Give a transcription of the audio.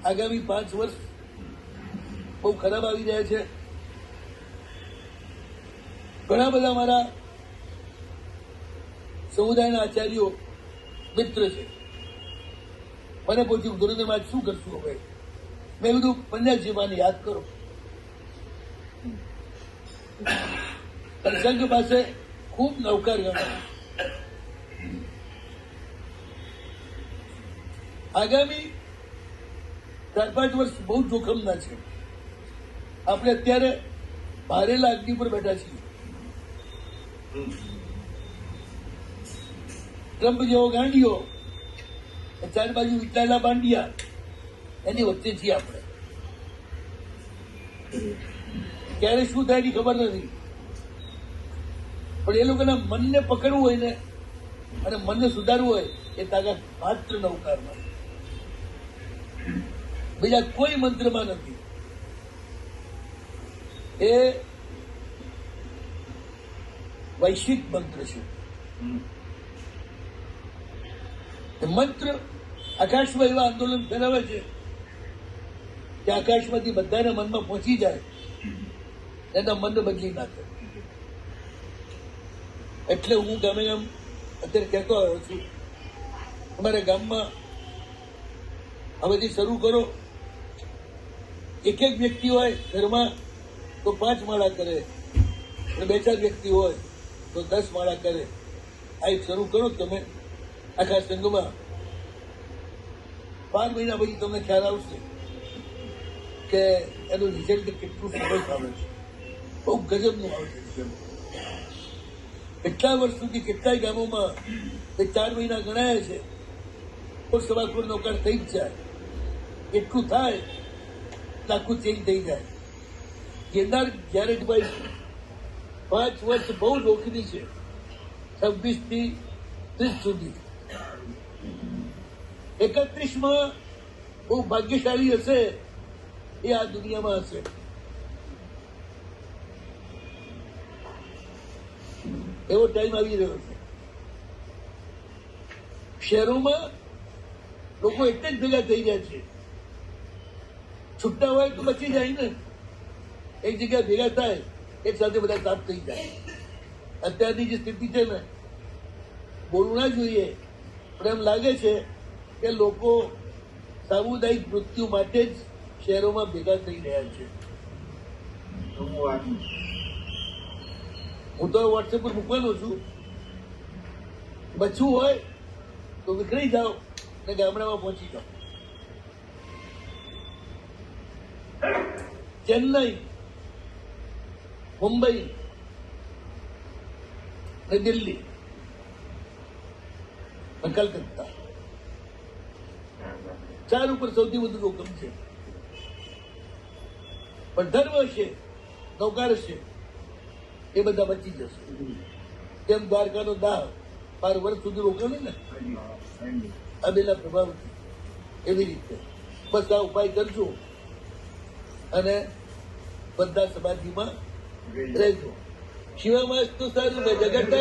આગામી 5 વર્ષ બહુ ખરાબ આવી રહ્યા છે. ઘણા બધા મારા સમુદાયના આચાર્યો મિત્ર છે. મને પૂછ્યું ગુરુદેવ શું કરશું હવે? મેં કીધું પંજાબજીમાંને યાદ કરો. સંઘ પાસે ખૂબ નૌકાર ગણાય. આગામી 4-5 વર્ષ બહુ જોખમના છે. આપણે અત્યારે ભારેલા અગ્નિ પર બેઠા છીએ. ટ્રમ્પ જેવો ગાંડીઓ, 4 બાજુ વિટાયેલા બાંડિયા, એની વચ્ચે છીએ આપણે. ક્યારે શું થાય એની ખબર નથી, પણ એ લોકોના મનને પકડવું હોય ને અને મનને સુધારવું હોય એ તાકાત માત્ર નૌકારમાં, બીજા કોઈ મંત્રમાં નથી. એ વૈશ્વિક મંત્ર છે. મંત્ર આકાશમાં એવા આંદોલન ફેલાવે છે કે આકાશમાંથી બધાના મનમાં પહોંચી જાય, એના મનને બદલી નાખે. એટલે હું ગામે ગામ અત્યારે કહેતો આવ્યો છું, અમારા ગામમાં હવેથી શરૂ કરો. એક વ્યક્તિ હોય ઘરમાં તો 5 માળા કરે, અને 2-4 વ્યક્તિ હોય તો 10 માળા કરે. આ એક શરૂ કરો તમે આખા સંઘમાં. 12 મહિના પછી તમને ખ્યાલ આવશે કે એનું રિઝલ્ટ કેટલું સરસ આવે છે. બહુ ગજબનું આવે છે. કેટલા વર્ષ સુધી કેટલાય ગામોમાં 4 મહિના ગણાયા છે, તો સવા નૌકાર થઈ જ જાય. એટલું થાય આખું ચેન્જ થઈ જાય. કેદાર ગેરેટભાઈ 5 વર્ષ બહુ જોખમી છે, 26 થી 30 સુધી. 31માં બહુ ભાગ્યશાળી હશે એ આ દુનિયામાં હશે. એવો ટાઈમ આવી રહ્યો છે. શહેરોમાં લોકો એટલે જ ભેગા થઈ જાય છે. છૂટા હોય તો બચી જાય ને, એક જગ્યાએ ભેગા થાય એક સાથે બધા સાફ થઈ જાય. અત્યારની જે સ્થિતિ છે ને, બોલવું ના જોઈએ, પણ એમ લાગે છે કે લોકો સામુદાયિક મૃત્યુ માટે જ શહેરોમાં ભેગા થઈ રહ્યા છે. હું તો વોટ્સએપ પર મૂકવાનો છું, બચવું હોય તો વિખરાઈ જાઓ અને ગામડામાં પહોંચી જાઓ. ચેન્નઈ, મુંબઈ અને દિલ્હી અને કલકત્તા 4 ઉપર સૌથી વધુ જોખમ છે. પણ ધર્મ હશે, નૌકાર હશે, એ બધા બચી જશે. જેમ દ્વારકાનો દાહ 12 વર્ષ સુધી રોકાવે ને આ બેના પ્રભાવથી, એવી રીતે બસ આ ઉપાય કરજો અને બધા સમાધિમાં રહેજો. શિવામાં તો સારું, જગત